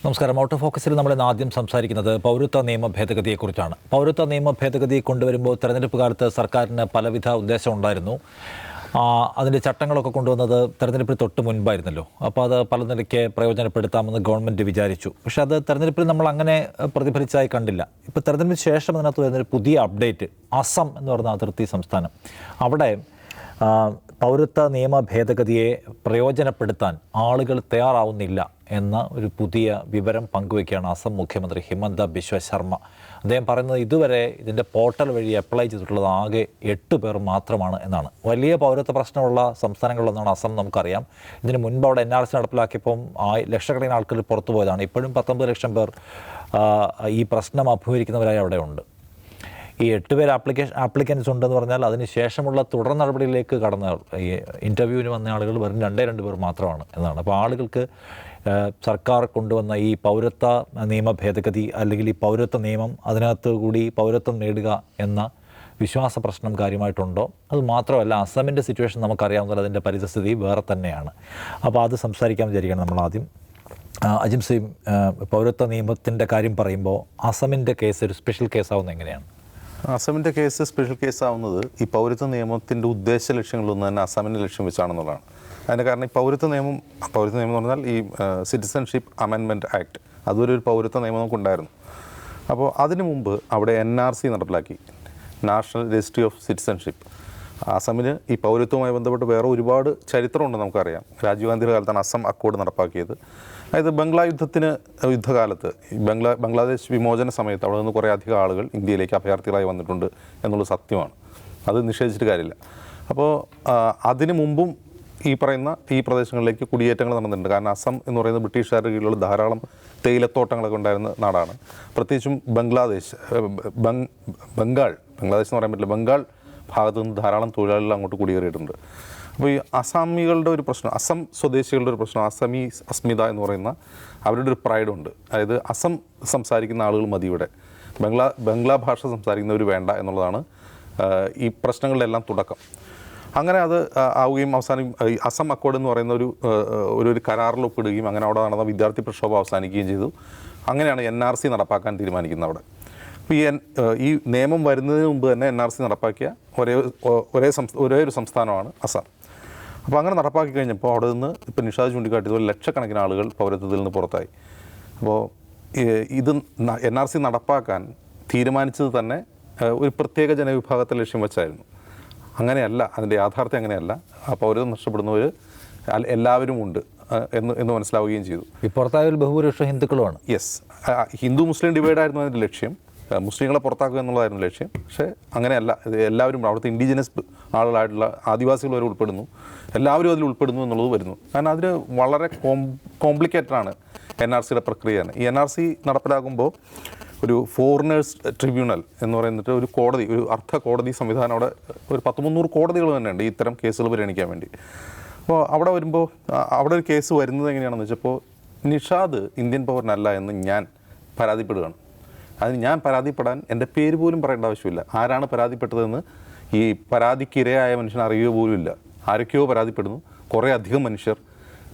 നമസ്കാരം. Out of ഫോക്കസിൽ നമ്മൾ ഇന്ന് ആദ്യം സംസാരിക്കുന്നത് പൗരത്വ നിയമ ഭേദഗതിയെക്കുറിച്ചാണ്. പൗരത്വ നിയമ ഭേദഗതി കൊണ്ടുവരുമ്പോൾ തെരഞ്ഞെടുപ്പ് കാലത്ത് സർക്കാരിന് പലവിധ ഉദ്ദേശം ഉണ്ടായിരുന്നു. അതിൻ്റെ ചട്ടങ്ങളൊക്കെ കൊണ്ടുവന്നത് തെരഞ്ഞെടുപ്പിന് തൊട്ട് മുൻപായിരുന്നല്ലോ. അപ്പോൾ അത് പല നിലയ്ക്ക് പ്രയോജനപ്പെടുത്താമെന്ന് ഗവൺമെൻറ് വിചാരിച്ചു. പക്ഷേ അത് തെരഞ്ഞെടുപ്പിൽ നമ്മൾ അങ്ങനെ പ്രതിഫലിച്ചതായി കണ്ടില്ല. ഇപ്പോൾ തെരഞ്ഞെടുപ്പിന് ശേഷം അതിനകത്ത് വരുന്നൊരു പുതിയ അപ്ഡേറ്റ്, അസം എന്ന് പറയുന്ന അതിർത്തി സംസ്ഥാനം, അവിടെ പൗരത്വ നിയമ ഭേദഗതിയെ പ്രയോജനപ്പെടുത്താൻ ആളുകൾ തയ്യാറാവുന്നില്ല എന്ന ഒരു പുതിയ വിവരം പങ്കുവയ്ക്കുകയാണ് അസം മുഖ്യമന്ത്രി ഹിമന്ത ബിശ്വ ശർമ്മ. അദ്ദേഹം പറയുന്നത് ഇതുവരെ ഇതിൻ്റെ പോർട്ടൽ വഴി അപ്ലൈ ചെയ്തിട്ടുള്ളത് ആകെ 8 പേർ മാത്രമാണ് എന്നാണ്. വലിയ പൗരത്വ പ്രശ്നമുള്ള സംസ്ഥാനങ്ങളിലൊന്നാണ് അസം, നമുക്കറിയാം. ഇതിന് മുൻപ് അവിടെ NRC നടപ്പിലാക്കിയപ്പം ലക്ഷക്കണക്കിന് ആൾക്കാർ പുറത്തു പോയതാണ്. ഇപ്പോഴും 19 ലക്ഷം പേർ ഈ പ്രശ്നം അഭിമുഖീകരിക്കുന്നവരായി അവിടെ ഉണ്ട്. ഈ 8 പേർ ആപ്ലിക്കൻസ് ഉണ്ടെന്ന് പറഞ്ഞാൽ അതിന് ശേഷമുള്ള തുടർ നടപടിയിലേക്ക് കടന്ന ഈ ഇൻ്റർവ്യൂവിന് വന്ന ആളുകൾ വെറും 2 പേർ മാത്രമാണ് എന്നാണ്. അപ്പോൾ ആളുകൾക്ക് സർക്കാർ കൊണ്ടുവന്ന ഈ പൗരത്വ നിയമ ഭേദഗതി അല്ലെങ്കിൽ ഈ പൗരത്വ നിയമം അതിനകത്ത് കൂടി പൗരത്വം നേടുക എന്ന വിശ്വാസ പ്രശ്നം കാര്യമായിട്ടുണ്ടോ? അത് മാത്രമല്ല, അസമിൻ്റെ സിറ്റുവേഷൻ നമുക്കറിയാവുന്നത് അതിൻ്റെ പരിസ്ഥിതി വേറെ തന്നെയാണ്. അപ്പോൾ അത് സംസാരിക്കാൻ വിചാരിക്കണം നമ്മൾ ആദ്യം. അജിം സിംഗ്, പൗരത്വ നിയമത്തിൻ്റെ കാര്യം പറയുമ്പോൾ അസമിൻ്റെ കേസ് ഒരു സ്പെഷ്യൽ കേസാവുന്നത് എങ്ങനെയാണ്? അസമിൻ്റെ കേസ് സ്പെഷ്യൽ കേസാവുന്നത് ഈ പൗരത്വ നിയമത്തിൻ്റെ ഉദ്ദേശ ലക്ഷ്യങ്ങളൊന്നും തന്നെ അസമിൻ്റെ ലക്ഷ്യം വെച്ചാണെന്നുള്ളതാണ്. അതിൻ്റെ കാരണം ഈ പൗരത്വ നിയമം എന്ന് പറഞ്ഞാൽ ഈ സിറ്റിസൺഷിപ്പ് അമെൻമെൻറ്റ് ആക്ട്, അതുവരെ ഒരു പൗരത്വ നിയമം നമുക്കുണ്ടായിരുന്നു. അപ്പോൾ അതിനു മുമ്പ് അവിടെ NRC നടപ്പിലാക്കി, നാഷണൽ രജിസ്ട്രി ഓഫ് സിറ്റിസൺഷിപ്പ്. അസമിന് ഈ പൗരത്വവുമായി ബന്ധപ്പെട്ട് വേറെ ഒരുപാട് ചരിത്രമുണ്ട് നമുക്കറിയാം. രാജീവ് ഗാന്ധിയുടെ കാലത്താണ് അസം അക്കോർഡ് നടപ്പാക്കിയത്. അതായത് യുദ്ധകാലത്ത് ബംഗ്ലാദേശ് വിമോചന സമയത്ത് അവിടെ നിന്ന് കുറേ അധികം ആളുകൾ ഇന്ത്യയിലേക്ക് അഭയാർത്ഥികളായി വന്നിട്ടുണ്ട് എന്നുള്ളത് സത്യമാണ്, അത് നിഷേധിച്ചിട്ട് കാര്യമില്ല. അപ്പോൾ അതിനു മുമ്പും ഈ പ്രദേശങ്ങളിലേക്ക് കുടിയേറ്റങ്ങൾ നടന്നിട്ടുണ്ട്. കാരണം അസം എന്ന് പറയുന്നത് ബ്രിട്ടീഷുകാരുടെ കീഴിലുള്ള ധാരാളം തേയിലത്തോട്ടങ്ങളൊക്കെ ഉണ്ടായിരുന്ന നാടാണ്. പ്രത്യേകിച്ചും ബംഗ്ലാദേശ് എന്ന് പറയാൻ പറ്റില്ല, ബംഗാൾ ഭാഗത്തു നിന്ന് ധാരാളം തൊഴിലാളികൾ അങ്ങോട്ട് കുടിയേറിയിട്ടുണ്ട്. അപ്പോൾ ഈ അസാമികളുടെ ഒരു പ്രശ്നം, അസം സ്വദേശികളുടെ ഒരു പ്രശ്നം, അസമി അസ്മിത എന്ന് പറയുന്ന അവരുടെ ഒരു പ്രൈഡുണ്ട്. അതായത് അസം സംസാരിക്കുന്ന ആളുകൾ മതി ഇവിടെ, ബംഗ്ലാ ഭാഷ സംസാരിക്കുന്നവർ വേണ്ട എന്നുള്ളതാണ് ഈ പ്രശ്നങ്ങളുടെ എല്ലാം തുടക്കം. അങ്ങനെ അത് ആവുകയും അവസാനം അസം അക്കോർഡ് എന്ന് പറയുന്ന ഒരു കരാറിൽ ഒപ്പിടുകയും അങ്ങനെ അവിടെ നടന്ന വിദ്യാർത്ഥി പ്രക്ഷോഭം അവസാനിക്കുകയും ചെയ്തു. അങ്ങനെയാണ് NRC നടപ്പാക്കാൻ തീരുമാനിക്കുന്നത് അവിടെ. അപ്പോൾ ഈ നിയമം വരുന്നതിന് മുമ്പ് തന്നെ NRC നടപ്പാക്കിയ ഒരേ ഒരു സംസ്ഥാനമാണ് അസം. അപ്പോൾ അങ്ങനെ നടപ്പാക്കി കഴിഞ്ഞപ്പോൾ അവിടെ നിന്ന് ഇപ്പോൾ നിഷാദ് ചൂണ്ടിക്കാട്ടിയതുപോലെ ലക്ഷക്കണക്കിന് ആളുകൾ പൗരത്വത്തിൽ നിന്ന് പുറത്തായി. അപ്പോൾ ഇത് NRC നടപ്പാക്കാൻ തീരുമാനിച്ചത് തന്നെ ഒരു പ്രത്യേക ജനവിഭാഗത്തെ ലക്ഷ്യം വെച്ചായിരുന്നു. അങ്ങനെയല്ല, അതിൻ്റെ യാഥാർത്ഥ്യം അങ്ങനെയല്ല. ആ പൗരത്വം നഷ്ടപ്പെടുന്നവർ എല്ലാവരും ഉണ്ട് എന്ന് മനസ്സിലാവുകയും ചെയ്തു. ഈ പുറത്തായവർ ബഹുഭൂരിപക്ഷം ഹിന്ദുക്കളുമാണ്. യെസ്, ഹിന്ദു മുസ്ലിം ഡിവൈഡായിരുന്നു അതിൻ്റെ ലക്ഷ്യം. മുസ്ലിങ്ങളെ പുറത്താക്കുക എന്നുള്ളതായിരുന്നു ലക്ഷ്യം. പക്ഷേ അങ്ങനെയല്ല, ഇത് എല്ലാവരും അവിടുത്തെ ഇൻഡിജിനസ് ആളുകളായിട്ടുള്ള ആദിവാസികൾ വരെ ഉൾപ്പെടുന്നു, എല്ലാവരും അതിൽ ഉൾപ്പെടുന്നു എന്നുള്ളത് വരുന്നു. കാരണം അതിന് വളരെ കോംപ്ലിക്കേറ്റഡാണ് NRCയുടെ പ്രക്രിയ. ഈ NRC നടപ്പിലാക്കുമ്പോൾ ഒരു ഫോറിനേഴ്സ് ട്രിബ്യൂണൽ എന്ന് പറയുന്നിട്ട് ഒരു കോടതി, ഒരു അർദ്ധ കോടതി സംവിധാനം അവിടെ ഒരു 100-300 കോടതികൾ തന്നെയുണ്ട് ഇത്തരം കേസുകൾ പരിഗണിക്കാൻ വേണ്ടി. അപ്പോൾ അവിടെ വരുമ്പോൾ അവിടെ ഒരു കേസ് വരുന്നത് എങ്ങനെയാണെന്ന് വെച്ചപ്പോൾ, നിഷാദ് ഇന്ത്യൻ പൗരനല്ല എന്ന് ഞാൻ പരാതിപ്പെടുകയാണ്. അതിന് ഞാൻ പരാതിപ്പെടാൻ എൻ്റെ പേര് പോലും പറയേണ്ട ആവശ്യമില്ല. ആരാണ് പരാതിപ്പെട്ടതെന്ന് ഈ പരാതിക്കിരയായ മനുഷ്യൻ അറിയുക പോലും ഇല്ല. ആരൊക്കെയോ പരാതിപ്പെടുന്നു, കുറേ അധികം മനുഷ്യർ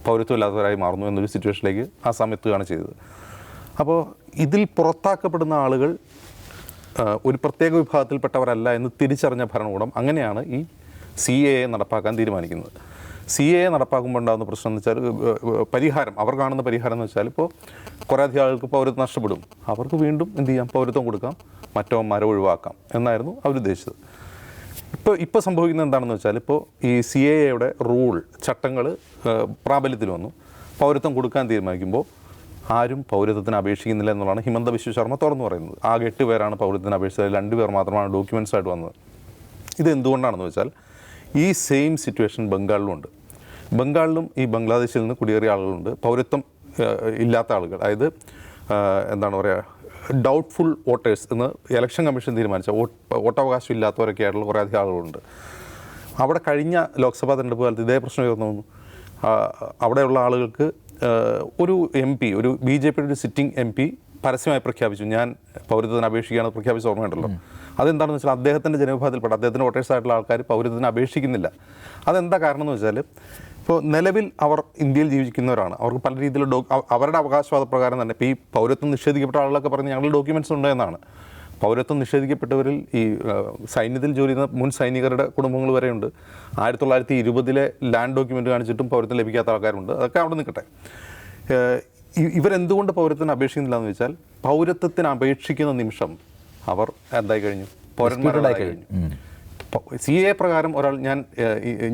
പൗരത്വമില്ലാത്തവരായി മാറുന്നു എന്നൊരു സിറ്റുവേഷനിലേക്ക് ആ സമയത്തുകയാണ് ചെയ്തത്. അപ്പോൾ ഇതിൽ പുറത്താക്കപ്പെടുന്ന ആളുകൾ ഒരു പ്രത്യേക വിഭാഗത്തിൽപ്പെട്ടവരല്ല എന്ന് തിരിച്ചറിഞ്ഞ ഭരണകൂടം അങ്ങനെയാണ് ഈ CAA നടപ്പാക്കാൻ തീരുമാനിക്കുന്നത്. CAA നടപ്പാക്കുമ്പോൾ ഉണ്ടാകുന്ന പ്രശ്നം എന്ന് വെച്ചാൽ അവർ കാണുന്ന പരിഹാരം എന്ന് വെച്ചാൽ, ഇപ്പോൾ കുറേ അധികം ആൾക്ക് പൗരത്വം നഷ്ടപ്പെടും, അവർക്ക് വീണ്ടും എന്ത് ചെയ്യാം, പൗരത്വം കൊടുക്കാം, മറ്റവന്മാരെ ഒഴിവാക്കാം എന്നായിരുന്നു അവരുദ്ദേശിച്ചത്. ഇപ്പോൾ സംഭവിക്കുന്നത് എന്താണെന്ന് വെച്ചാൽ, ഇപ്പോൾ ഈ CAAയുടെ ചട്ടങ്ങൾ പ്രാബല്യത്തിൽ വന്നു. പൗരത്വം കൊടുക്കാൻ തീരുമാനിക്കുമ്പോൾ ആരും പൗരത്വത്തിന് അപേക്ഷിക്കുന്നില്ല എന്നുള്ളതാണ് ഹിമന്ത ബിശ്വ ശർമ്മ തുറന്നു പറയുന്നത്. ആകെ 8 പേരാണ് പൗരത്വത്തിന് അപേക്ഷിച്ചത്, 2 പേർ മാത്രമാണ് ഡോക്യുമെൻറ്റ്സ് ആയിട്ട് വന്നത്. ഇത് എന്തുകൊണ്ടാണെന്ന് വെച്ചാൽ, ഈ സെയിം സിറ്റുവേഷൻ ബംഗാളിലുമുണ്ട്. ബംഗാളിലും ഈ ബംഗ്ലാദേശിൽ നിന്ന് കുടിയേറിയ ആളുകളുണ്ട്, പൗരത്വം ഇല്ലാത്ത ആളുകൾ. അതായത് എന്താണ് പറയുക, ഡൗട്ട്ഫുൾ വോട്ടേഴ്സ് എന്ന് ഇലക്ഷൻ കമ്മീഷൻ തീരുമാനിച്ച വോട്ടവകാശം ഇല്ലാത്തവരൊക്കെ ആയിട്ടുള്ള കുറേ അധികം ആളുകളുണ്ട്. അവിടെ കഴിഞ്ഞ ലോക്സഭാ തെരഞ്ഞെടുപ്പ് കാലത്ത് ഇതേ പ്രശ്നം ഉയർന്നു വന്നു. അവിടെയുള്ള ആളുകൾക്ക് ഒരു MP, ഒരു BJPയുടെ ഒരു സിറ്റിംഗ് MP പരസ്യമായി പ്രഖ്യാപിച്ചു, ഞാൻ പൗരത്വത്തിന് അപേക്ഷിക്കുകയാണ് പ്രഖ്യാപിച്ച ഓർമ്മയുണ്ടല്ലോ. അതെന്താണെന്ന് വെച്ചാൽ അദ്ദേഹത്തിൻ്റെ ജനവിഭാഗത്തിൽപ്പെട്ട അദ്ദേഹത്തിൻ്റെ വോട്ടേഴ്സായിട്ടുള്ള ആൾക്കാർ പൗരത്വത്തിന് അപേക്ഷിക്കുന്നില്ല. അതെന്താ കാരണം എന്ന് വെച്ചാൽ, ഇപ്പോൾ നിലവിൽ അവർ ഇന്ത്യയിൽ ജീവിക്കുന്നവരാണ്, അവർക്ക് പല രീതിയിലുള്ള അവരുടെ അവകാശവാദ പ്രകാരം തന്നെ ഇപ്പോൾ ഈ പൗരത്വം നിഷേധിക്കപ്പെട്ട ആളുകളൊക്കെ പറഞ്ഞ് ഞങ്ങൾ ഡോക്യുമെൻറ്റ്സ് ഉണ്ട് എന്നാണ്. പൗരത്വം നിഷേധിക്കപ്പെട്ടവരിൽ ഈ സൈന്യത്തിൽ ജോലി ചെയ്യുന്ന മുൻ സൈനികരുടെ കുടുംബങ്ങൾ വരെയുണ്ട്. 1920 ലാൻഡ് ഡോക്യുമെൻ്റ് കാണിച്ചിട്ടും പൗരത്വം ലഭിക്കാത്ത ആൾക്കാരുണ്ട്. അതൊക്കെ അവിടെ നിൽക്കട്ടെ. ഇവരെന്തുകൊണ്ട് പൗരത്വത്തിന് അപേക്ഷിക്കുന്നില്ല എന്ന് വെച്ചാൽ, പൗരത്വത്തിന് അപേക്ഷിക്കുന്ന നിമിഷം അവർ എന്തായി കഴിഞ്ഞു, പൗരന്മാരായി കഴിഞ്ഞു. CA പ്രകാരം ഒരാൾ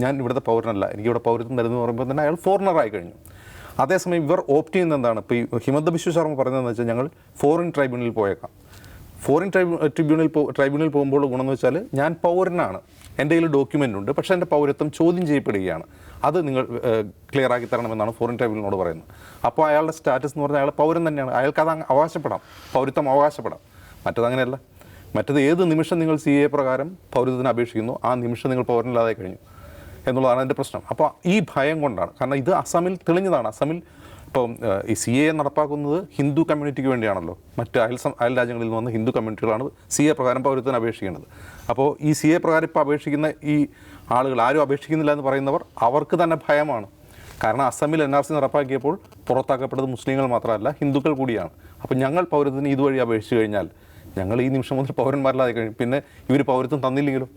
ഞാൻ ഇവിടുത്തെ പൗരനല്ല, എനിക്കിവിടെ പൗരത്വം തരുന്നു പറയുമ്പോൾ തന്നെ അയാൾ ഫോറിനറായി കഴിഞ്ഞു. അതേസമയം ഇവർ ഓപ്റ്റ് ചെയ്യുന്ന എന്താണ്, ഇപ്പോൾ ഈ ഹിമന്ത ബിശ്വ ശർമ്മ പറഞ്ഞതെന്ന് വെച്ചാൽ, ഞങ്ങൾ ഫോറിൻ ട്രൈബ്യൂണലിൽ പോയേക്കാം. ഫോറിൻ ട്രൈബ്യൂണലിൽ പോകുമ്പോൾ ഗുണമെന്ന് വെച്ചാൽ, ഞാൻ പൗരനാണ്, എൻ്റെ കയ്യിൽ ഡോക്യുമെൻ്റ് ഉണ്ട്, പക്ഷേ എൻ്റെ പൗരത്വം ചോദ്യം ചെയ്യപ്പെടുകയാണ്, അത് നിങ്ങൾ ക്ലിയർ ആക്കി തരണമെന്നാണ് ഫോറിൻ ട്രൈബ്യൂണലിനോട് പറയുന്നത്. അപ്പോൾ അയാളുടെ സ്റ്റാറ്റസ് എന്ന് പറഞ്ഞാൽ അയാൾ പൗരൻ തന്നെയാണ്, അയാൾക്ക് അത് അവകാശപ്പെടാം, പൗരത്വം അവകാശപ്പെടാം. മറ്റതങ്ങനെയല്ല. മറ്റത് ഏത് നിമിഷം നിങ്ങൾ CA പ്രകാരം പൗരത്വത്തിന് അപേക്ഷിക്കുന്നു, ആ നിമിഷം നിങ്ങൾ പൗരനില്ലാതെ കഴിഞ്ഞു എന്നുള്ളതാണ് എൻ്റെ പ്രശ്നം. അപ്പോൾ ഈ ഭയം കൊണ്ടാണ്. കാരണം ഇത് അസമിൽ തെളിഞ്ഞതാണ്. അസമിൽ ഇപ്പം ഈ CA നടപ്പാക്കുന്നത് ഹിന്ദു കമ്മ്യൂണിറ്റിക്ക് വേണ്ടിയാണല്ലോ. മറ്റ് അയൽ രാജ്യങ്ങളിൽ നിന്ന് വന്ന ഹിന്ദു കമ്മ്യൂണിറ്റികളാണ് CA പ്രകാരം പൗരത്വത്തിന് അപേക്ഷിക്കുന്നത്. അപ്പോൾ ഈ CA പ്രകാരം ഇപ്പോൾ അപേക്ഷിക്കുന്ന ഈ ആളുകൾ ആരും അപേക്ഷിക്കുന്നില്ല എന്ന് പറയുന്നവർ, അവർക്ക് തന്നെ ഭയമാണ്. കാരണം അസമിൽ NRC നടപ്പാക്കിയപ്പോൾ പുറത്താക്കപ്പെട്ടത് മുസ്ലിങ്ങൾ മാത്രമല്ല, ഹിന്ദുക്കൾ കൂടിയാണ്. അപ്പോൾ ഞങ്ങൾ പൗരത്വത്തിന് ഇതുവഴി അപേക്ഷിച്ച് കഴിഞ്ഞാൽ ഞങ്ങൾ ഈ നിമിഷം മുതൽ പൗരന്മാരില്ലാതെ കഴിഞ്ഞു, പിന്നെ ഇവർ പൗരത്വം തന്നില്ലെങ്കിലും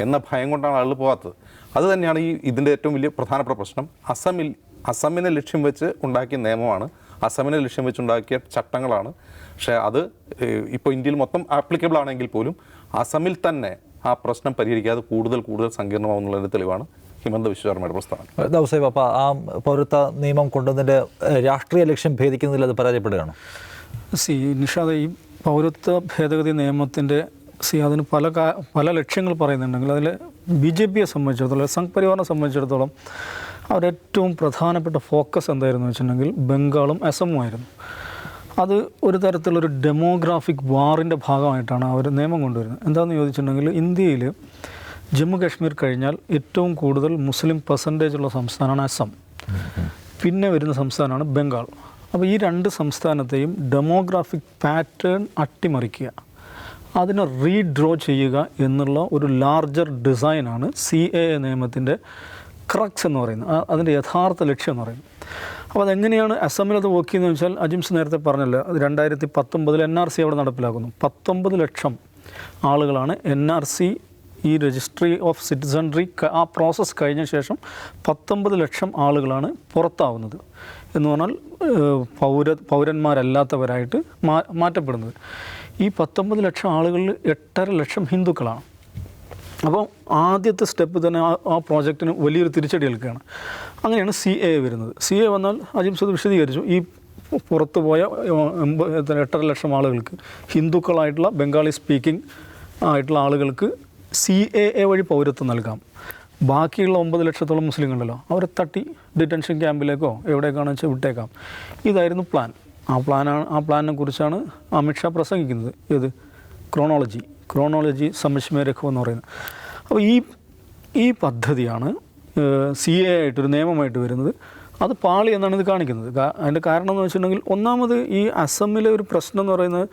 എന്ന ഭയം കൊണ്ടാണ് ആളുകൾ പോകാത്തത്. അത് തന്നെയാണ് ഇതിൻ്റെ ഏറ്റവും വലിയ പ്രധാനപ്പെട്ട പ്രശ്നം. അസമിനെ ലക്ഷ്യം വെച്ച് ഉണ്ടാക്കിയ നിയമമാണ്, അസമിനെ ലക്ഷ്യം വെച്ചുണ്ടാക്കിയ ചട്ടങ്ങളാണ്. പക്ഷേ അത് ഇപ്പോൾ ഇന്ത്യയിൽ മൊത്തം ആപ്ലിക്കബിൾ ആണെങ്കിൽ പോലും അസമിൽ തന്നെ ആ പ്രശ്നം പരിഹരിക്കാതെ കൂടുതൽ സങ്കീർണമാവുന്നുള്ളതിൻ്റെ തെളിവാണ് ഹിമന്ത ബിശ്വ ശർമ്മയുടെ പ്രസ്താവന. ദൗസേബ്, അപ്പോൾ ആ പൗരത്വ നിയമം കൊണ്ടുവന്നതിൻ്റെ രാഷ്ട്രീയ ലക്ഷ്യം ഭേദിക്കുന്നതിൽ അത് പരാജയപ്പെടുകയാണ്. നിഷാദ്, ഈ പൗരത്വ ഭേദഗതി നിയമത്തിൻ്റെ അതിന് പല ലക്ഷ്യങ്ങൾ പറയുന്നുണ്ടെങ്കിൽ, അതിൽ BJPയെ സംബന്ധിച്ചിടത്തോളം, സംഘ് പരിവാറിനെ സംബന്ധിച്ചിടത്തോളം അവരേറ്റവും പ്രധാനപ്പെട്ട ഫോക്കസ് എന്തായിരുന്നു വെച്ചിട്ടുണ്ടെങ്കിൽ ബംഗാളും അസമുമായിരുന്നു. അത് ഒരു തരത്തിലൊരു ഡെമോഗ്രാഫിക് വാറിൻ്റെ ഭാഗമായിട്ടാണ് അവർ നിയമം കൊണ്ടുവരുന്നത്. എന്താണെന്ന് ചോദിച്ചിട്ടുണ്ടെങ്കിൽ, ഇന്ത്യയിൽ ജമ്മു കാശ്മീർ കഴിഞ്ഞാൽ ഏറ്റവും കൂടുതൽ മുസ്ലിം പെർസെൻറ്റേജ് ഉള്ള സംസ്ഥാനമാണ് അസം, പിന്നെ വരുന്ന സംസ്ഥാനമാണ് ബംഗാൾ. അപ്പോൾ ഈ രണ്ട് സംസ്ഥാനത്തെയും ഡെമോഗ്രാഫിക് പാറ്റേൺ അട്ടിമറിക്കുക, അതിനെ റീഡ്രോ ചെയ്യുക എന്നുള്ള ഒരു ലാർജർ ഡിസൈനാണ് CAA നിയമത്തിൻ്റെ ക്രക്സ് എന്ന് പറയുന്നത്, അതിൻ്റെ യഥാർത്ഥ ലക്ഷ്യം എന്ന് പറയുന്നത്. അപ്പോൾ അതെങ്ങനെയാണ് അസമിലത് വർക്ക് ചെയ്യുന്നതെന്ന് വെച്ചാൽ, അജിംസ് നേരത്തെ പറഞ്ഞല്ലോ, അത് 2019 NRC അവിടെ നടപ്പിലാക്കുന്നു. 19 ലക്ഷം ആളുകളാണ് NRC ഈ രജിസ്ട്രി ഓഫ് സിറ്റിസൺറി ആ പ്രോസസ്സ് കഴിഞ്ഞ ശേഷം 19 ലക്ഷം ആളുകളാണ് പുറത്താവുന്നത്. എന്ന് പറഞ്ഞാൽ പൗരന്മാരല്ലാത്തവരായിട്ട് മാറ്റപ്പെടുന്നത്. ഈ 19 ലക്ഷം ആളുകളിൽ 8.5 ലക്ഷം ഹിന്ദുക്കളാണ്. അപ്പോൾ ആദ്യത്തെ സ്റ്റെപ്പ് തന്നെ ആ പ്രോജക്റ്റിന് വലിയൊരു തിരിച്ചടി ഏൽക്കുകയാണ്. അങ്ങനെയാണ് CAA വരുന്നത്. CAA വന്നാൽ അജിംസ് വിശദീകരിച്ചു, ഈ പുറത്തു പോയ 8.5 ലക്ഷം ആളുകൾക്ക്, ഹിന്ദുക്കളായിട്ടുള്ള ബംഗാളി സ്പീക്കിംഗ് ആയിട്ടുള്ള ആളുകൾക്ക് CAA വഴി പൗരത്വം നൽകാം. ബാക്കിയുള്ള 9 ലക്ഷത്തോളം മുസ്ലിങ്ങളുണ്ടല്ലോ, അവരെ തട്ടി ഡിറ്റൻഷൻ ക്യാമ്പിലേക്കോ എവിടേക്കാണെന്ന് വെച്ചാൽ വിട്ടേക്കാം. ഇതായിരുന്നു പ്ലാൻ. ആ പ്ലാനിനെ കുറിച്ചാണ് അമിത്ഷാ പ്രസംഗിക്കുന്നത്. ഏത് ക്രോണോളജി സമജ്മേ രഖോ എന്ന് പറയുന്നത്. അപ്പോൾ ഈ പദ്ധതിയാണ് CAA ആയിട്ടൊരു നിയമമായിട്ട് വരുന്നത്. അത് പാളി എന്നാണ് ഇത് കാണിക്കുന്നത്. അതിൻ്റെ കാരണം എന്ന് വെച്ചിട്ടുണ്ടെങ്കിൽ, ഒന്നാമത് ഈ അസമിലെ ഒരു പ്രശ്നം എന്ന് പറയുന്നത്,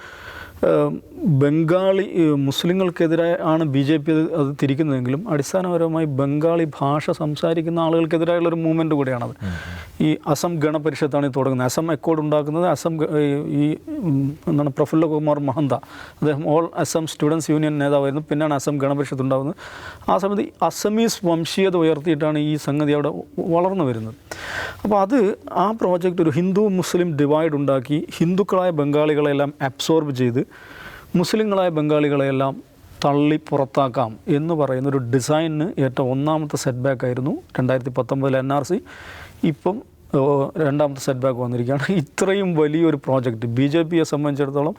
ബംഗാളി മുസ്ലിങ്ങൾക്കെതിരെ ആണ് BJP അത് തിരിക്കുന്നതെങ്കിലും, അടിസ്ഥാനപരമായി ബംഗാളി ഭാഷ സംസാരിക്കുന്ന ആളുകൾക്കെതിരായുള്ളൊരു മൂവ്മെൻറ്റ് കൂടിയാണത്. ഈ അസം ഗണപരിഷത്താണ് ഇത് തുടങ്ങുന്നത്. അസം അക്കോർഡ് ഉണ്ടാക്കുന്നത് എന്താണ് പ്രഫുല്ല കുമാർ മഹന്ത, അദ്ദേഹം ഓൾ അസം സ്റ്റുഡൻസ് യൂണിയൻ നേതാവായിരുന്നു. പിന്നെയാണ് അസം ഗണപരിഷത്ത് ഉണ്ടാകുന്നത്. ആ സമയത്ത് അസമീസ് വംശീയത ഉയർത്തിയിട്ടാണ് ഈ സംഗതി അവിടെ വളർന്നു വരുന്നത്. അപ്പോൾ ആ പ്രോജക്റ്റ് ഒരു ഹിന്ദു മുസ്ലിം ഡിവൈഡ് ഉണ്ടാക്കി, ഹിന്ദുക്കളായ ബംഗാളികളെല്ലാം അബ്സോർബ് ചെയ്ത് മുസ്ലിങ്ങളായ ബംഗാളികളെല്ലാം തള്ളി പുറത്താക്കാം എന്ന് പറയുന്നൊരു ഡിസൈനിന് ഏറ്റവും ഒന്നാമത്തെ സെറ്റ് ബാക്ക് ആയിരുന്നു 2019 NRC. ഇപ്പം രണ്ടാമത്തെ സെറ്റ് ബാക്ക് വന്നിരിക്കുകയാണ്. ഇത്രയും വലിയൊരു പ്രോജക്റ്റ് BJPയെ സംബന്ധിച്ചിടത്തോളം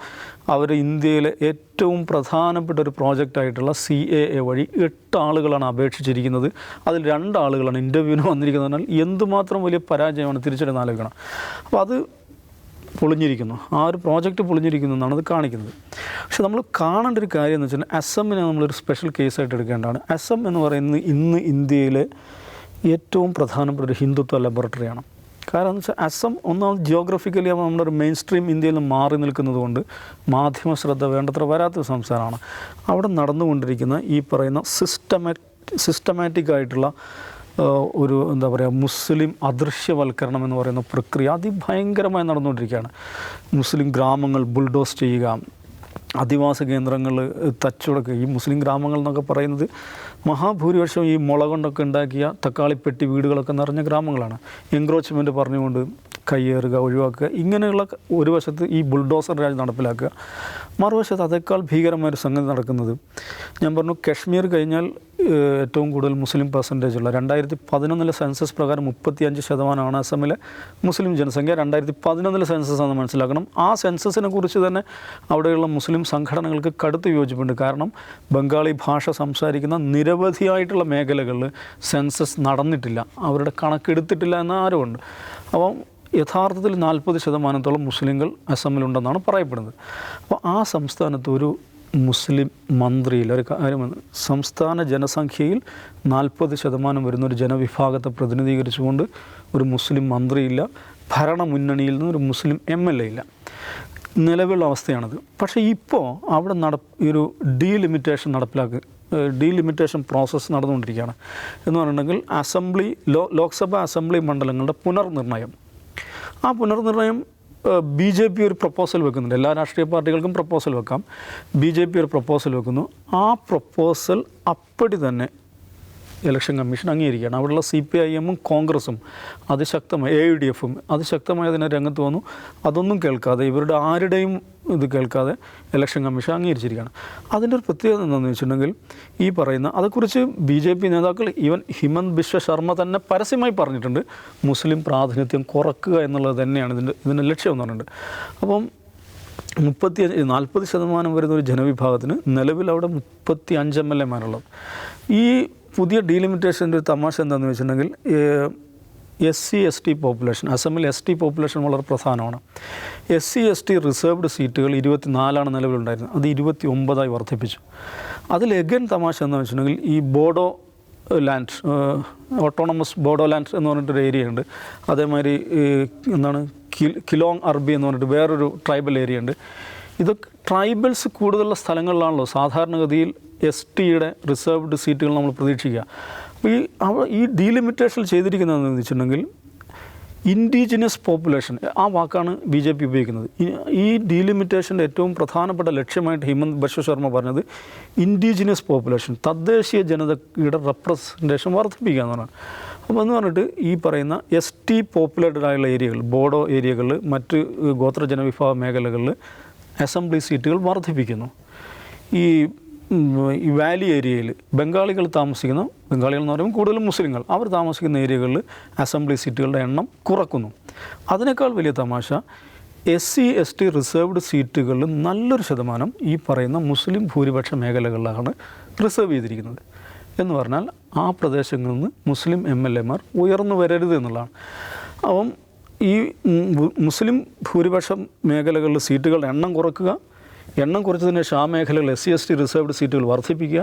അവർ ഇന്ത്യയിലെ ഏറ്റവും പ്രധാനപ്പെട്ട ഒരു പ്രോജക്റ്റായിട്ടുള്ള CAA വഴി 8 ആളുകളാണ് അപേക്ഷിച്ചിരിക്കുന്നത്. അതിൽ 2 ആളുകളാണ് ഇൻ്റർവ്യൂവിന് വന്നിരിക്കുന്നതിനാൽ എന്തുമാത്രം വലിയ പരാജയമാണ് തിരിച്ചടിയെന്ന് ആലോചിക്കണം. അപ്പോൾ അത് പൊളിഞ്ഞിരിക്കുന്നു, ആ ഒരു പ്രോജക്റ്റ് പൊളിഞ്ഞിരിക്കുന്നു എന്നാണ് അത് കാണിക്കുന്നത്. പക്ഷെ നമ്മൾ കാണേണ്ട ഒരു കാര്യം എന്ന് വെച്ചാൽ, അസമിനെ നമ്മളൊരു സ്പെഷ്യൽ കേസായിട്ട് എടുക്കേണ്ടതാണ്. അസം എന്ന് പറയുന്നത് ഇന്ന് ഇന്ത്യയിലെ ഏറ്റവും പ്രധാനപ്പെട്ട ഒരു ഹിന്ദുത്വ ലബോറട്ടറിയാണ്. കാരണം എന്ന് വെച്ചാൽ അസം ഒന്നാമത് ജിയോഗ്രഫിക്കലി നമ്മുടെ ഒരു മെയിൻ സ്ട്രീം ഇന്ത്യയിൽ നിന്ന് മാറി നിൽക്കുന്നത് കൊണ്ട് മാധ്യമ ശ്രദ്ധ വേണ്ടത്ര വരാത്തൊരു സംസ്ഥാനമാണ്. അവിടെ നടന്നുകൊണ്ടിരിക്കുന്ന ഈ പറയുന്ന സിസ്റ്റമാറ്റിക് ആയിട്ടുള്ള ഒരു എന്താ പറയുക മുസ്ലിം അദൃശ്യവൽക്കരണം എന്ന് പറയുന്ന പ്രക്രിയ അതിഭയങ്കരമായി നടന്നുകൊണ്ടിരിക്കുകയാണ്. മുസ്ലിം ഗ്രാമങ്ങൾ ബുൾഡോസ് ചെയ്യുക, അധിവാസ കേന്ദ്രങ്ങൾ തച്ചുടക്കുക. ഈ മുസ്ലിം ഗ്രാമങ്ങൾ എന്നൊക്കെ പറയുന്നത് മഹാഭൂരിപക്ഷം ഈ മുള കൊണ്ടൊക്കെ ഉണ്ടാക്കിയ തക്കാളിപ്പെട്ടി വീടുകളൊക്കെ നിറഞ്ഞ ഗ്രാമങ്ങളാണ്. എൻക്രോച്ച്മെൻറ്റ് പറഞ്ഞുകൊണ്ട് കയ്യേറുക, ഒഴിവാക്കുക, ഇങ്ങനെയുള്ള ഒരു വശത്ത് ഈ ബുൾഡോസർ രാജ് നടപ്പിലാക്കുക, മറുവശത്ത് അതേക്കാൾ ഭീകരമായൊരു സംഗതി നടക്കുന്നത്, ഞാൻ പറഞ്ഞു കാശ്മീർ കഴിഞ്ഞാൽ ഏറ്റവും കൂടുതൽ മുസ്ലിം പെർസെൻറ്റേജ് ഉള്ള 2011 സെൻസസ് പ്രകാരം 35% അസമിലെ മുസ്ലിം ജനസംഖ്യ. 2011 സെൻസസ് ആണെന്ന് മനസ്സിലാക്കണം. ആ സെൻസസിനെ കുറിച്ച് തന്നെ അവിടെയുള്ള മുസ്ലിം സംഘടനകൾക്ക് കടുത്ത വിയോജിപ്പുണ്ട്. കാരണം ബംഗാളി ഭാഷ സംസാരിക്കുന്ന നിരവധിയായിട്ടുള്ള മേഖലകളിൽ സെൻസസ് നടന്നിട്ടില്ല, അവരുടെ കണക്കെടുത്തിട്ടില്ല എന്ന ആരോപണമുണ്ട്. അപ്പം യഥാർത്ഥത്തിൽ 40% മുസ്ലിങ്ങൾ അസമിലുണ്ടെന്നാണ് പറയപ്പെടുന്നത്. അപ്പോൾ ആ സംസ്ഥാനത്ത് ഒരു മുസ്ലിം മന്ത്രിയിൽ ഒരു കാര്യമാണ്, സംസ്ഥാന ജനസംഖ്യയിൽ 40% വരുന്നൊരു ജനവിഭാഗത്തെ പ്രതിനിധീകരിച്ചുകൊണ്ട് ഒരു മുസ്ലിം മന്ത്രിയില്ല, ഭരണമുന്നണിയിൽ നിന്ന് ഒരു മുസ്ലിം MLA ഇല്ല. നിലവിലുള്ള അവസ്ഥയാണത്. പക്ഷേ ഇപ്പോൾ അവിടെ ഒരു ഡീലിമിറ്റേഷൻ പ്രോസസ്സ് നടന്നുകൊണ്ടിരിക്കുകയാണ്. എന്ന് പറഞ്ഞിട്ടുണ്ടെങ്കിൽ ലോക്സഭാ അസംബ്ലി മണ്ഡലങ്ങളുടെ പുനർനിർണയം. ആ പുനർനിർണയം BJP ഒരു പ്രപ്പോസൽ വെക്കുന്നുണ്ട്. എല്ലാ രാഷ്ട്രീയ പാർട്ടികൾക്കും പ്രപ്പോസൽ വെക്കാം. BJP ഒരു പ്രപ്പോസൽ വെക്കുന്നു. ആ പ്രപ്പോസൽ അപ്പടി തന്നെ ഇലക്ഷൻ കമ്മീഷൻ അംഗീകരിക്കുകയാണ്. അവിടെയുള്ള CPIM-ഉം കോൺഗ്രസും അതിശക്തമായി AUDF-ഉം അതിശക്തമായി അതിനെ രംഗത്ത് വന്നു. അതൊന്നും കേൾക്കാതെ, ഇവരുടെ ആരുടെയും ഇത് കേൾക്കാതെ ഇലക്ഷൻ കമ്മീഷൻ അംഗീകരിച്ചിരിക്കുകയാണ്. അതിൻ്റെ ഒരു പ്രത്യേകത എന്താണെന്ന് വെച്ചിട്ടുണ്ടെങ്കിൽ ഈ പറയുന്ന അതേക്കുറിച്ച് BJP നേതാക്കൾ ഈവൻ ഹിമന്ത് ബിശ്വ ശർമ്മ തന്നെ പരസ്യമായി പറഞ്ഞിട്ടുണ്ട്, മുസ്ലിം പ്രാതിനിധ്യം കുറക്കുക എന്നുള്ളത് തന്നെയാണ് ഇതിൻ്റെ ലക്ഷ്യം എന്ന് പറഞ്ഞിട്ടുണ്ട്. അപ്പം 40% വരുന്ന ഒരു ജനവിഭാഗത്തിന് നിലവിൽ അവിടെ 35 MLA-മാരുള്ളത്. ഈ പുതിയ ഡീലിമിറ്റേഷൻ്റെ ഒരു തമാശ എന്താണെന്ന് വെച്ചിട്ടുണ്ടെങ്കിൽ SC/ST പോപ്പുലേഷൻ, അസമിൽ ST പോപ്പുലേഷൻ വളരെ പ്രധാനമാണ്. SC/ST റിസർവ്ഡ് സീറ്റുകൾ 24 നിലവിലുണ്ടായിരുന്നത്, അത് 29 വർദ്ധിപ്പിച്ചു. അതിൽ എഗൻ തമാശ എന്താണെന്ന് വെച്ചിട്ടുണ്ടെങ്കിൽ ഈ Bodo land, autonomous Bodo land എന്ന് പറഞ്ഞിട്ടൊരു ഏരിയ ഉണ്ട്. അതേമാതിരി കിലോങ് അർബി എന്ന് പറഞ്ഞിട്ട് വേറൊരു ട്രൈബൽ ഏരിയ ഉണ്ട്. ഇതൊക്കെ ട്രൈബൽസ് കൂടുതലുള്ള സ്ഥലങ്ങളിലാണല്ലോ സാധാരണഗതിയിൽ STയുടെ റിസർവ്ഡ് സീറ്റുകൾ നമ്മൾ പ്രതീക്ഷിക്കുക. അപ്പോൾ ഈ ഡീലിമിറ്റേഷൻ ചെയ്തിരിക്കുന്നതെന്ന് വെച്ചിട്ടുണ്ടെങ്കിൽ ഇൻഡിജിനസ് പോപ്പുലേഷൻ, ആ വാക്കാണ് BJP ഉപയോഗിക്കുന്നത്. ഈ ഡീലിമിറ്റേഷൻ്റെ ഏറ്റവും പ്രധാനപ്പെട്ട ലക്ഷ്യമായിട്ട് ഹിമന്ത് ബിശ്വ ശർമ്മ പറഞ്ഞത് ഇൻഡിജിനസ് പോപ്പുലേഷൻ, തദ്ദേശീയ ജനതയുടെ റെപ്രസെൻറ്റേഷൻ വർദ്ധിപ്പിക്കുക എന്നാണ്. അപ്പോൾ എന്ന് പറഞ്ഞിട്ട് ഈ പറയുന്ന ST പോപ്പുലേറ്റഡ് ആയുള്ള ഏരിയകൾ, ബോഡോ ഏരിയകളിൽ, മറ്റ് ഗോത്ര ജനവിഭാഗ മേഖലകളിൽ അസംബ്ലി സീറ്റുകൾ വർദ്ധിപ്പിക്കുന്നു. ഈ വാലി ഏരിയയിൽ ബംഗാളികൾ താമസിക്കുന്ന, ബംഗാളികൾ എന്ന് പറയുമ്പോൾ കൂടുതലും മുസ്ലിങ്ങൾ, അവർ താമസിക്കുന്ന ഏരിയകളിൽ അസംബ്ലി സീറ്റുകളുടെ എണ്ണം കുറക്കുന്നു. അതിനേക്കാൾ വലിയ തമാശ SC/ST റിസർവ്ഡ് സീറ്റുകളിൽ നല്ലൊരു ശതമാനം ഈ പറയുന്ന മുസ്ലിം ഭൂരിപക്ഷ മേഖലകളിലാണ് റിസർവ് ചെയ്തിരിക്കുന്നത്. എന്ന് പറഞ്ഞാൽ ആ പ്രദേശങ്ങളിൽ നിന്ന് മുസ്ലിം MLA-മാർ ഉയർന്നു വരരുത് എന്നുള്ളതാണ്. അപ്പം ഈ മുസ്ലിം ഭൂരിപക്ഷ മേഖലകളിൽ സീറ്റുകളുടെ എണ്ണം കുറക്കുക, എണ്ണം കുറച്ചതിന് ശേഷം ആ മേഖലകളിൽ SC/ST റിസർവ്ഡ് സീറ്റുകൾ വർദ്ധിപ്പിക്കുക,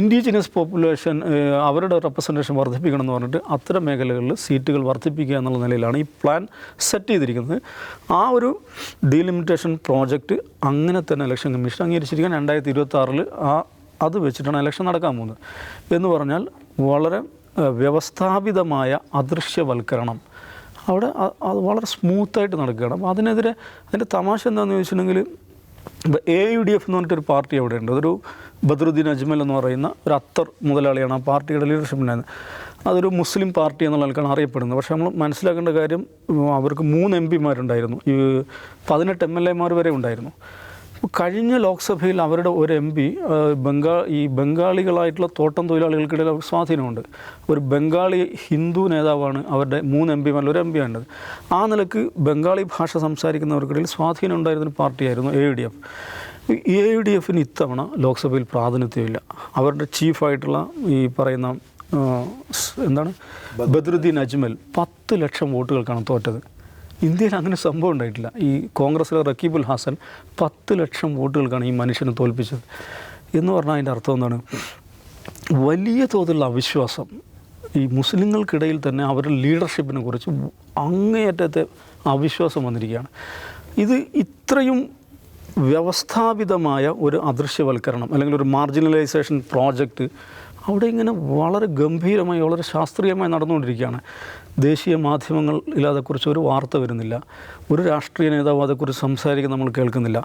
ഇൻഡിജിനസ് പോപ്പുലേഷൻ അവരുടെ റെപ്രസെൻറ്റേഷൻ വർദ്ധിപ്പിക്കണം എന്ന് പറഞ്ഞിട്ട് അത്തരം മേഖലകളിൽ സീറ്റുകൾ വർദ്ധിപ്പിക്കുക എന്നുള്ള നിലയിലാണ് ഈ പ്ലാൻ സെറ്റ് ചെയ്തിരിക്കുന്നത്. ആ ഒരു ഡീലിമിറ്റേഷൻ പ്രോജക്റ്റ് അങ്ങനെ തന്നെ ഇലക്ഷൻ കമ്മീഷൻ അംഗീകരിച്ചിരിക്കാൻ 2026 അത് വെച്ചിട്ടാണ് ഇലക്ഷൻ നടക്കാൻ പോകുന്നത്. എന്ന് പറഞ്ഞാൽ വളരെ വ്യവസ്ഥാപിതമായ അദൃശ്യവൽക്കരണം അവിടെ അത് വളരെ സ്മൂത്തായിട്ട് നടക്കുകയാണ്. അപ്പോൾ അതിൻ്റെ തമാശ എന്താണെന്ന് ചോദിച്ചിട്ടുണ്ടെങ്കിൽ AUDF എന്ന് പറഞ്ഞിട്ടൊരു പാർട്ടി അവിടെ ഉണ്ട്. അതൊരു ബദ്രുദ്ദീൻ അജ്മൽ എന്ന് പറയുന്ന ഒരു അത്തർ മുതലാളിയാണ് ആ പാർട്ടിയുടെ ലീഡർഷിപ്പിനായിരുന്നു. അതൊരു മുസ്ലിം പാർട്ടി എന്നുള്ള ആൾക്കാണ് അറിയപ്പെടുന്നത്. പക്ഷേ നമ്മൾ മനസ്സിലാക്കേണ്ട കാര്യം, അവർക്ക് 3 MP-മാരുണ്ടായിരുന്നു, 18 MLA-മാർ വരെ ഉണ്ടായിരുന്നു. കഴിഞ്ഞ ലോക്സഭയിൽ അവരുടെ ഒരു MP ബംഗാളികളായിട്ടുള്ള തോട്ടം തൊഴിലാളികൾക്കിടയിൽ അവർക്ക് സ്വാധീനമുണ്ട്. ഒരു ബംഗാളി ഹിന്ദു നേതാവാണ് അവരുടെ 3 MP-മാരിൽ ഒരു MP ആണത്. ആ നിലക്ക് ബംഗാളി ഭാഷ സംസാരിക്കുന്നവർക്കിടയിൽ സ്വാധീനം ഉണ്ടായിരുന്നൊരു പാർട്ടിയായിരുന്നു AUDF. AUDF-ന് ഇത്തവണ ലോക്സഭയിൽ പ്രാതിനിധ്യമില്ല. അവരുടെ ചീഫായിട്ടുള്ള ഈ പറയുന്ന ബദ്രുദ്ദീൻ അജ്മൽ 10 ലക്ഷം വോട്ടുകൾക്കാണ് തോറ്റത്. ഇന്ത്യയിൽ അങ്ങനെ സംഭവം ഉണ്ടായിട്ടില്ല. ഈ കോൺഗ്രസ്സിലെ റക്കീബുൽ ഹാസൻ 10 ലക്ഷം വോട്ടുകൾക്കാണ് ഈ മനുഷ്യനെ തോൽപ്പിച്ചത്. എന്ന് പറഞ്ഞാൽ അതിൻ്റെ അർത്ഥം എന്താണ്? വലിയ തോതിലുള്ള അവിശ്വാസം ഈ മുസ്ലിങ്ങൾക്കിടയിൽ തന്നെ അവരുടെ ലീഡർഷിപ്പിനെ കുറിച്ച് അങ്ങേയറ്റത്തെ അവിശ്വാസം വന്നിരിക്കുകയാണ്. ഇത് ഇത്രയും വ്യവസ്ഥാപിതമായ ഒരു അദൃശ്യവൽക്കരണം അല്ലെങ്കിൽ ഒരു മാർജിനലൈസേഷൻ പ്രോജക്റ്റ് അവിടെ ഇങ്ങനെ വളരെ ഗംഭീരമായി വളരെ ശാസ്ത്രീയമായി നടന്നുകൊണ്ടിരിക്കുകയാണ്. ദേശീയ മാധ്യമങ്ങളിൽ അതേക്കുറിച്ച് ഒരു വാർത്ത വരുന്നില്ല, ഒരു രാഷ്ട്രീയ നേതാവ് അതേക്കുറിച്ച് സംസാരിക്കുന്ന നമ്മൾ കേൾക്കുന്നില്ല.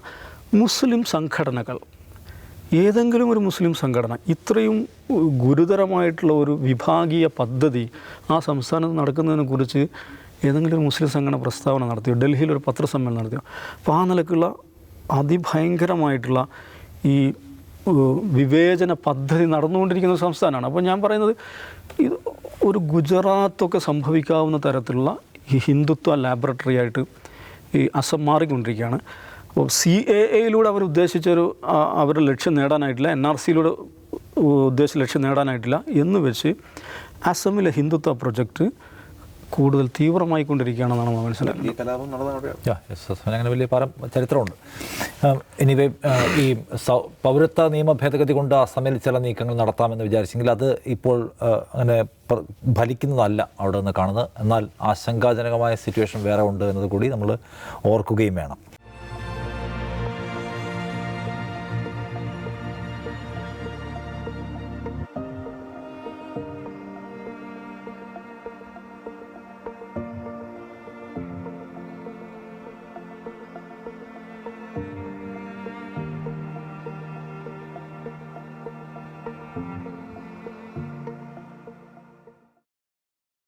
മുസ്ലിം സംഘടനകൾ, ഏതെങ്കിലും ഒരു മുസ്ലിം സംഘടന ഇത്രയും ഗുരുതരമായിട്ടുള്ള ഒരു വിഭാഗീയ പദ്ധതി ആ സംസ്ഥാനത്ത് നടക്കുന്നതിനെക്കുറിച്ച് ഏതെങ്കിലും ഒരു മുസ്ലിം സംഘടന പ്രസ്താവന നടത്തിയോ, ഡൽഹിയിൽ ഒരു പത്രസമ്മേളനം നടത്തിയോ? അപ്പോൾ ആ നിലക്കുള്ള അതിഭയങ്കരമായിട്ടുള്ള ഈ വിവേചന പദ്ധതി നടന്നുകൊണ്ടിരിക്കുന്ന ഒരു സംസ്ഥാനമാണ്. അപ്പോൾ ഞാൻ പറയുന്നത് ഇത് ഒരു ഗുജറാത്തൊക്കെ സംഭവിക്കാവുന്ന തരത്തിലുള്ള ഈ ഹിന്ദുത്വ ലാബറട്ടറി ആയിട്ട് ഈ അസം മാറിക്കൊണ്ടിരിക്കുകയാണ്. അപ്പോൾ CAA അവർ ഉദ്ദേശിച്ചൊരു അവരുടെ ലക്ഷ്യം നേടാനായിട്ടില്ല, NRCയിലൂടെ ഉദ്ദേശിച്ച ലക്ഷ്യം നേടാനായിട്ടില്ല എന്ന് വെച്ച് അസമിലെ ഹിന്ദുത്വ പ്രൊജക്റ്റ് കൂടുതൽ തീവ്രമായിക്കൊണ്ടിരിക്കുകയാണെന്നാണ് മനസ്സിലാക്കുന്നത്. ഈ കലാപം നടന്ന അങ്ങനെ വലിയ ചരിത്രമുണ്ട്. എനിവേ, ഈ പൗരത്വ നിയമ ഭേദഗതി കൊണ്ട് അസമിൽ ചില നീക്കങ്ങൾ നടത്താമെന്ന് വിചാരിച്ചെങ്കിൽ അത് ഇപ്പോൾ അങ്ങനെ ഫലിക്കുന്നതല്ല അവിടെ നിന്ന് കാണുന്നത്. എന്നാൽ ആശങ്കാജനകമായ സിറ്റുവേഷൻ വേറെ ഉണ്ട് എന്നത് കൂടി നമ്മൾ ഓർക്കുകയും വേണം.